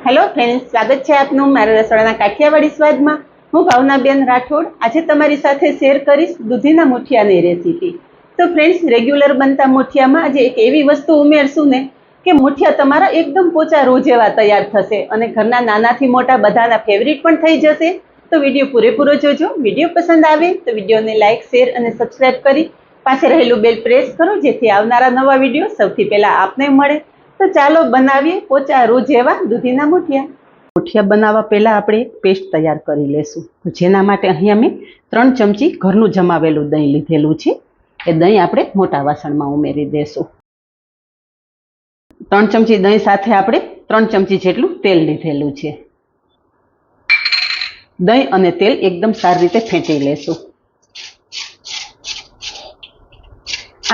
Hello friends, સ્વાગત છે આપનું મારા રસોડાના કાઠિયાવાડી સ્વાદમાં। હું ભાવનાબેન રાઠોડ આજે તમારી સાથે શેર કરીશ દૂધીના મુઠિયાની રેસીપી। તો ફ્રેન્ડ્સ, રેગ્યુલર બનતા મુઠિયામાં આજે એક એવી વસ્તુ ઉમેરશું ને કે મુઠિયા તમારા એકદમ પોચા રૂ જેવા તૈયાર થશે અને ઘરના નાનાથી મોટા બધાના ફેવરિટ પણ થઈ જશે। તો વિડીયો પૂરેપૂરો જોજો। વિડીયો પસંદ આવે તો વિડીયોને લાઇક, શેર અને સબસ્ક્રાઇબ કરી પાસે રહેલું બેલ પ્રેસ કરો જેથી આવનારા નવા વિડીયો સૌથી પહેલા આપને મળે। તો ચાલો બનાવીએ પોચા રૂ જેવા દૂધીના મુઠિયા। મુઠિયા બનાવવા પહેલા આપણે પેસ્ટ તૈયાર કરી લેશું। તો જેના માટે અહીંયા મેં 3 ચમચી ઘરનું જમાવેલું દહીં લીધેલું છે। એ દહીં આપણે મોટા વાસણમાં ઉમેરી દેશું। 3 ચમચી દહીં સાથે આપણે 3 ચમચી જેટલું તેલ લીધેલું છે। દહીં અને તેલ એકદમ સારી રીતે ફેંટી લેશું।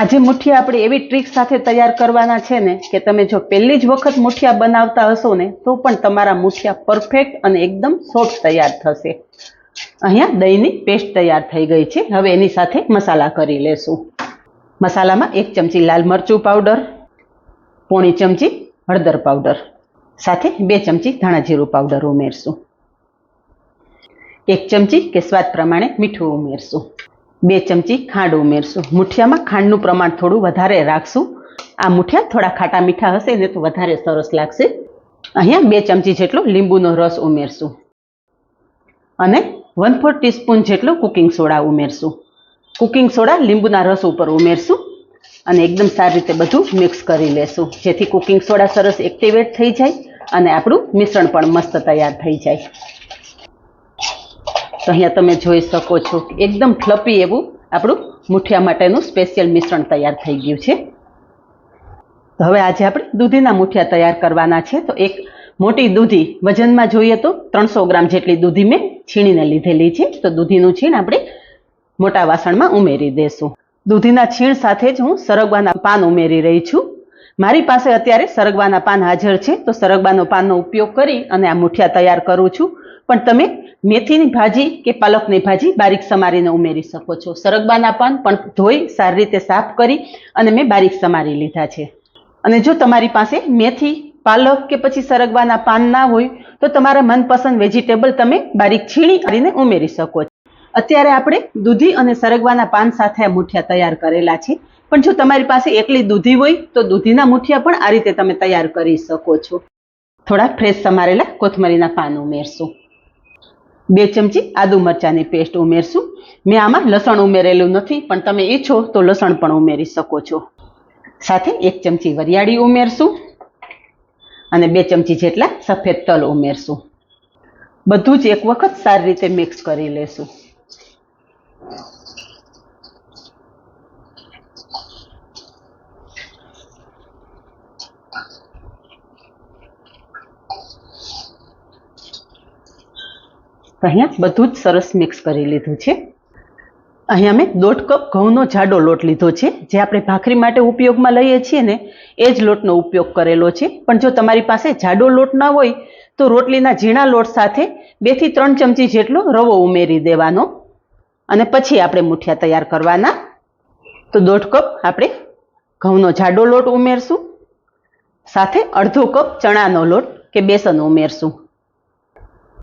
આજે મુઠિયા આપણે એવી ટ્રીક સાથે તૈયાર કરવાના છે ને કે તમે જો પહેલી જ વખત મુઠિયા બનાવતા હશો ને તો પણ તમારા મુઠિયા પરફેક્ટ અને એકદમ સોફ્ટ તૈયાર થશે। અહીંયા દહીંની પેસ્ટ તૈયાર થઈ ગઈ છે। હવે એની સાથે મસાલા કરી લેશું। મસાલામાં 1 ચમચી લાલ મરચું પાવડર, પોણી ચમચી હળદર પાવડર, સાથે 2 ચમચી ધાણા જીરું પાવડર ઉમેરશું। 1 ચમચી કે સ્વાદ પ્રમાણે મીઠું ઉમેરશું। 2 ચમચી ખાંડ ઉમેરશું। મુઠિયામાં ખાંડનું પ્રમાણ થોડું વધારે રાખશું। આ મુઠિયા થોડા ખાટા મીઠા હશે ને તો વધારે સરસ લાગશે। અહીંયા 2 ચમચી જેટલો લીંબુનો રસ ઉમેરશું અને 1/4 ટીસ્પૂન જેટલો કુકિંગ સોડા ઉમેરશું। કુકિંગ સોડા લીંબુના રસ ઉપર ઉમેરશું અને એકદમ સારી રીતે બધું મિક્સ કરી લેશું જેથી કુકિંગ સોડા સરસ એક્ટિવેટ થઈ જાય અને આપણું મિશ્રણ પણ મસ્ત તૈયાર થઈ જાય। તો અહીંયા તમે જોઈ શકો છો એકદમ ફ્લફી એવું આપણું મુઠિયા માટેનું સ્પેશિયલ મિશ્રણ તૈયાર થઈ ગયું છે। તો હવે આજે આપણે દૂધીના મુઠિયા તૈયાર કરવાના છે। તો એક મોટી દૂધી વજનમાં જોઈએ તો 300 ગ્રામ જેટલી દૂધી મેં છીણીને લીધેલી છે। તો દૂધીનું છીણ આપણે મોટા વાસણમાં ઉમેરી દેશું। દૂધીના છીણ સાથે જ હું સરગવાના પાન ઉમેરી રહી છું। મારી પાસે અત્યારે સરગવાના પાન હાજર છે તો સરગવાનો પાનનો ઉપયોગ કરી અને આ મુઠિયા તૈયાર કરું છું। પણ તમે મેથીની ભાજી કે પાલકની ભાજી બારીક સમારીને ઉમેરી શકો છો। સરગવાના પાન પણ ધોઈ સારી રીતે સાફ કરી અને મેં બારીક સમારી લીધા છે। અને જો તમારી પાસે મેથી, પાલક કે પછી સરગવાના પાન ના હોય તો તમારા મનપસંદ વેજીટેબલ તમે બારીક છીણી કરીને ઉમેરી શકો છો। અત્યારે આપણે દૂધી અને સરગવાના પાન સાથે આ મુઠિયા તૈયાર કરેલા છે। પણ જો તમારી પાસે એકલી દૂધી હોય તો દૂધીના મુઠિયા પણ આ રીતે તમે તૈયાર કરી શકો છો। થોડા ફ્રેશ સમારેલા કોથમરીના પાન ઉમેરશું। 2 ચમચી આદુ મરચાંની પેસ્ટ ઉમેરશું। મેં આમાં લસણ ઉમેરેલું નથી પણ તમે ઈચ્છો તો લસણ પણ ઉમેરી શકો છો। સાથે 1 ચમચી વરિયાળી ઉમેરશું અને 2 ચમચી જેટલા સફેદ તલ ઉમેરશું। બધું જ એક વખત સારી રીતે મિક્સ કરી લેશું। અહીંયા બધું જ સરસ મિક્સ કરી લીધું છે। અહીંયા મેં 1.5 કપ ઘઉંનો જાડો લોટ લીધો છે। જે આપણે ભાખરી માટે ઉપયોગમાં લઈએ છીએ ને એ જ લોટનો ઉપયોગ કરેલો છે। પણ જો તમારી પાસે જાડો લોટ ના હોય તો રોટલીના ઝીણા લોટ સાથે 2 થી 3 ચમચી જેટલો રવો ઉમેરી દેવાનો અને પછી આપણે મુઠિયા તૈયાર કરવાના। તો 1.5 કપ આપણે ઘઉંનો જાડો લોટ ઉમેરશું, સાથે અડધો કપ ચણાનો લોટ કે બેસન ઉમેરશું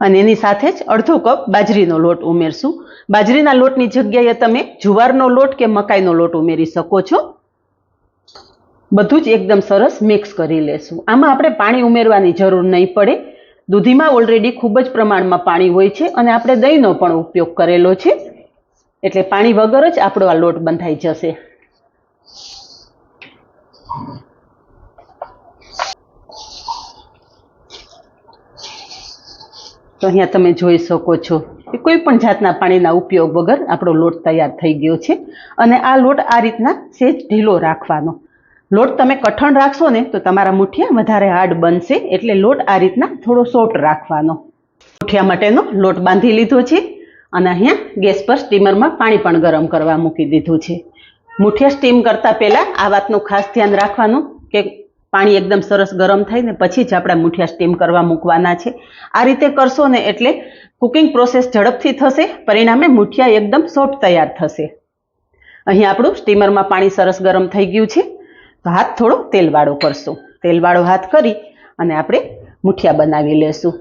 અને એની સાથે જ અડધો કપ બાજરીનો લોટ ઉમેરશું। બાજરીના લોટની જગ્યાએ તમે જુવારનો લોટ કે મકાઈનો લોટ ઉમેરી શકો છો। બધું જ એકદમ સરસ મિક્સ કરી લેશું। આમાં આપણે પાણી ઉમેરવાની જરૂર નહીં પડે। દૂધીમાં ઓલરેડી ખૂબ જ પ્રમાણમાં પાણી હોય છે અને આપણે દહીંનો પણ ઉપયોગ કરેલો છે એટલે પાણી વગર જ આપણો આ લોટ બંધાઈ જશે। તો અહીંયા તમે જોઈ શકો છો કે કોઈ પણ જાતના પાણીના ઉપયોગ વગર આપણો લોટ તૈયાર થઈ ગયો છે અને આ લોટ આ રીતના સહેજ ઢીલો રાખવાનો। લોટ તમે કઠણ રાખશો ને તો તમારા મુઠિયા વધારે હાર્ડ બનશે એટલે લોટ આ રીતના થોડો સોફ્ટ રાખવાનો। મુઠિયા માટેનો લોટ બાંધી લીધો છે અને અહીંયા ગેસ પર સ્ટીમરમાં પાણી પણ ગરમ કરવા મૂકી દીધું છે। મુઠિયા સ્ટીમ કરતા પહેલાં આ વાતનું ખાસ ધ્યાન રાખવાનું કે પાણી એકદમ સરસ ગરમ થાય ને પછી જ આપણા મુઠિયા સ્ટીમ કરવા મૂકવાના છે। આ રીતે કરશો ને એટલે કુકિંગ પ્રોસેસ ઝડપથી થશે, પરિણામે મુઠિયા એકદમ સોફ્ટ તૈયાર થશે। અહીં આપણું સ્ટીમરમાં પાણી સરસ ગરમ થઈ ગયું છે તો હાથ થોડો તેલવાળો કરશું। તેલવાળો હાથ કરી અને આપણે મુઠિયા બનાવી લેશું.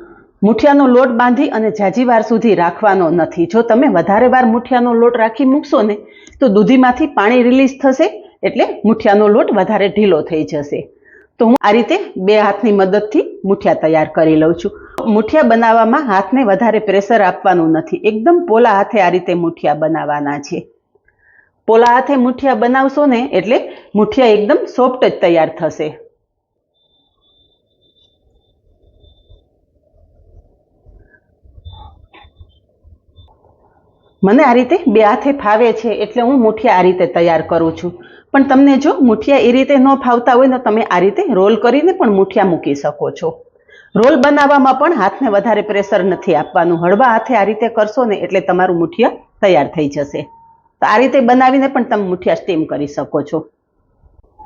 મુઠિયાનો લોટ બાંધી અને જાજી વાર સુધી રાખવાનો નથી. જો તમે વધારે વાર મુઠિયાનો લોટ રાખી મૂકશો ને તો દૂધીમાંથી પાણી રિલીઝ થશે, એટલે મુઠિયાનો લોટ વધારે ઢીલો થઈ જશે. તો હું આ રીતે 2 હાથની મદદથી મુઠિયા તૈયાર કરી લઉં છું. મુઠિયા બનાવવામાં હાથને વધારે પ્રેશર આપવાનું નથી. એકદમ પોલા હાથે આ રીતે મુઠિયા બનાવવાના છે. પોલા હાથે મુઠિયા બનાવશો ને એટલે મુઠિયા એકદમ સોફ્ટ જ તૈયાર થશે. મને આ રીતે 2 હાથે ફાવે છે એટલે હું મુઠિયા આ રીતે તૈયાર કરું છું. પણ તમને જો મુઠિયા એ રીતે ન ફાવતા હોય તો તમે આ રીતે રોલ કરીને પણ મુઠિયા મૂકી શકો છો. રોલ બનાવવામાં પણ હાથને વધારે પ્રેશર નથી આપવાનું. હળવા હાથે આ રીતે કરશો ને એટલે તમારું મુઠિયા તૈયાર થઈ જશે. તો આ રીતે બનાવીને પણ તમે મુઠિયા સ્ટીમ કરી શકો છો.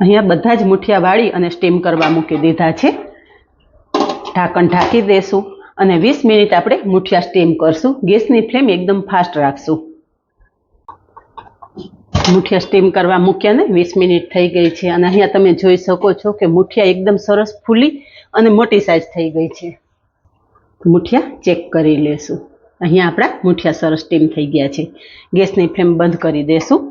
અહીંયા બધા જ મુઠિયા વાળી અને સ્ટીમ કરવા મૂકી દીધા છે. ઢાંકણ ઢાંકી દેશું અને 20 મિનિટ આપણે મુઠિયા સ્ટીમ કરશું. ગેસની ફ્લેમ એકદમ ફાસ્ટ રાખશું. મુઠિયા સ્ટીમ કરવા મૂક્યા ને 20 મિનિટ થઈ ગઈ છે અને અહીંયા તમે જોઈ શકો છો કે મુઠિયા એકદમ સરસ ફૂલી અને મોટી સાઈઝ થઈ ગઈ છે. મુઠિયા ચેક કરી લેશું. અહીંયા આપણા મુઠિયા સરસ સ્ટીમ થઈ ગયા છે. ગેસની ફ્લેમ બંધ કરી દેશું.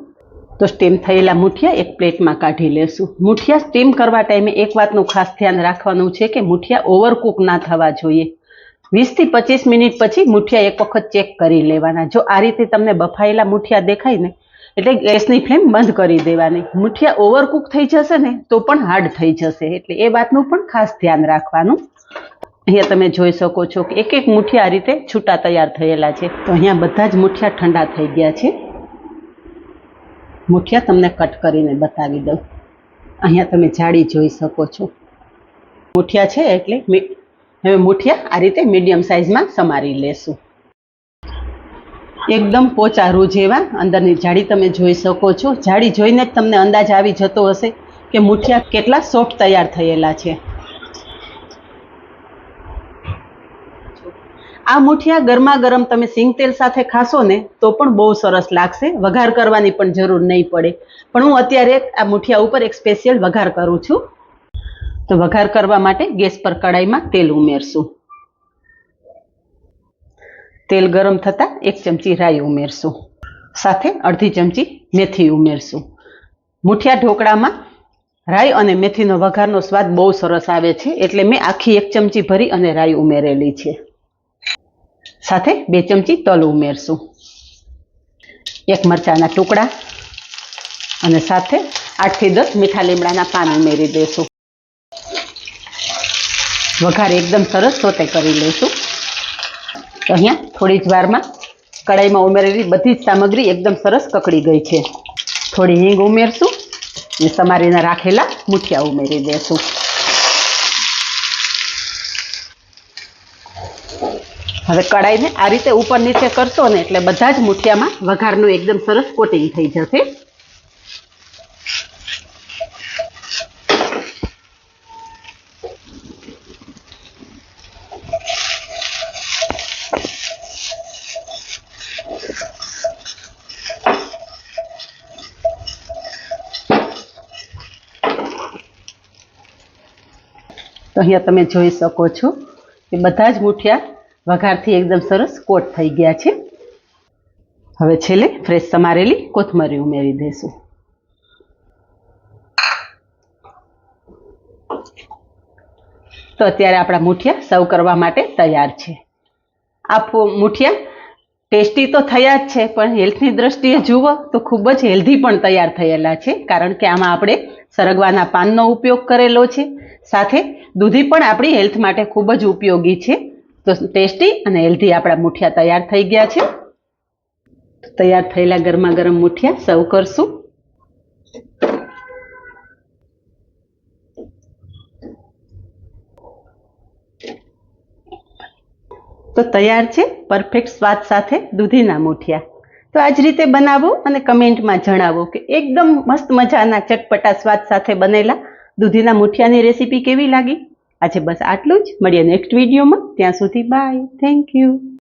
તો સ્ટીમ થયેલા મુઠિયા એક પ્લેટમાં કાઢી લેશું. મુઠિયા સ્ટીમ કરવા ટાઈમે એક વાતનું ખાસ ધ્યાન રાખવાનું છે કે મુઠિયા ઓવરકુક ના થવા જોઈએ. 20 થી 25 મિનિટ પછી મુઠિયા એક વખત ચેક કરી લેવાના. જો આ રીતે તમને બફાયેલા મુઠિયા દેખાય ને એટલે ગેસની ફ્લેમ બંધ કરી દેવાની. મુઠિયા ઓવરકુક થઈ જશે ને તો પણ હાર્ડ થઈ જશે, એટલે એ વાતનું પણ ખાસ ધ્યાન રાખવાનું. અહીંયા તમે જોઈ શકો છો કે એક એક મુઠિયા આ રીતે છૂટા તૈયાર થયેલા છે. તો અહીંયા બધા જ મુઠિયા ઠંડા થઈ ગયા છે. મુઠિયા તમને કટ કરીને બતાવી દઉં. અહીંયા તમે જાડી જોઈ શકો છો. મુઠિયા છે એટલે હવે મુઠિયા આ રીતે મીડિયમ સાઇઝમાં સમારી લેશું. એકદમ પોચા રૂ જેવા અંદરની જાડી તમે જોઈ શકો છો. જાડી જોઈને જ તમને અંદાજ આવી જતો હશે કે મુઠિયા કેટલા સોફ્ટ તૈયાર થયેલા છે. આ મુઠિયા ગરમા ગરમ તમે સિંગ તેલ સાથે ખાશો ને તો પણ બહુ સરસ લાગશે. વઘાર કરવાની પણ જરૂર નહીં પડે. પણ હું અત્યારે આ મુઠિયા ઉપર એક સ્પેશિયલ વઘાર કરું છું. તો વઘાર કરવા માટે ગેસ પર કડાઈમાં તેલ ઉમેરશું. તેલ ગરમ થતાં 1 ચમચી રાઈ ઉમેરશું. સાથે અડધી ચમચી મેથી ઉમેરશું. મુઠિયા ઢોકળામાં રાઈ અને મેથીનો વઘારનો સ્વાદ બહુ સરસ આવે છે, એટલે મેં આખી 1 ચમચી ભરી અને રાઈ ઉમેરેલી છે. સાથે 2 ચમચી તલ ઉમેરશું. 1 મરચાના ટુકડા અને સાથે 8 થી 10 મીઠા લીમડાના પાન ઉમેરી દેશું. વઘાર એકદમ સરસ સોતે કરી લઈશું. તો અહીંયા થોડી જ વારમાં કડાઈમાં ઉમેરેલી બધી જ સામગ્રી એકદમ સરસ કકડી ગઈ છે. થોડી હિંગ ઉમેરશું અને સમારીને રાખેલા મુઠિયા ઉમેરી દેશું. હવે કડાઈને આ રીતે ઉપર નીચે કરશો ને એટલે બધા જ મુઠિયામાં વઘારનું એકદમ સરસ કોટિંગ થઈ જશે. તો અહીંયા તમે જોઈ શકો છો કે બધા જ મુઠિયા વઘારથી એકદમ સરસ કોટ થઈ ગયા છે. હવે છેલ્લે ફ્રેશ સમારેલી કોથમરી ઉમેરી દેશું. તો અત્યારે આપણા મુઠિયા સર્વ કરવા માટે તૈયાર છે. આ મુઠિયા ટેસ્ટી તો થયા જ છે, પણ હેલ્થની દ્રષ્ટિએ જુઓ તો ખૂબ જ હેલ્ધી પણ તૈયાર થયેલા છે. કારણ કે આમાં આપણે સરગવાના પાનનો ઉપયોગ કરેલો છે. સાથે દૂધી પણ આપણી હેલ્થ માટે ખૂબ જ ઉપયોગી છે. તો ટેસ્ટી અને હેલ્ધી આપણા મુઠિયા તૈયાર થઈ ગયા છે. તૈયાર થયેલા ગરમા ગરમ મુઠિયા સર્વ કરશું. તો તૈયાર છે પરફેક્ટ સ્વાદ સાથે દૂધીના મુઠિયા. તો આ જ રીતે બનાવો અને કમેન્ટમાં જણાવો કે એકદમ મસ્ત મજાના ચટપટા સ્વાદ સાથે બનેલા દૂધીના મુઠિયાની રેસીપી કેવી લાગી. આજે બસ આટલું જ. મળીએ નેક્સ્ટ વિડીયોમાં. ત્યાં સુધી બાય. Thank you.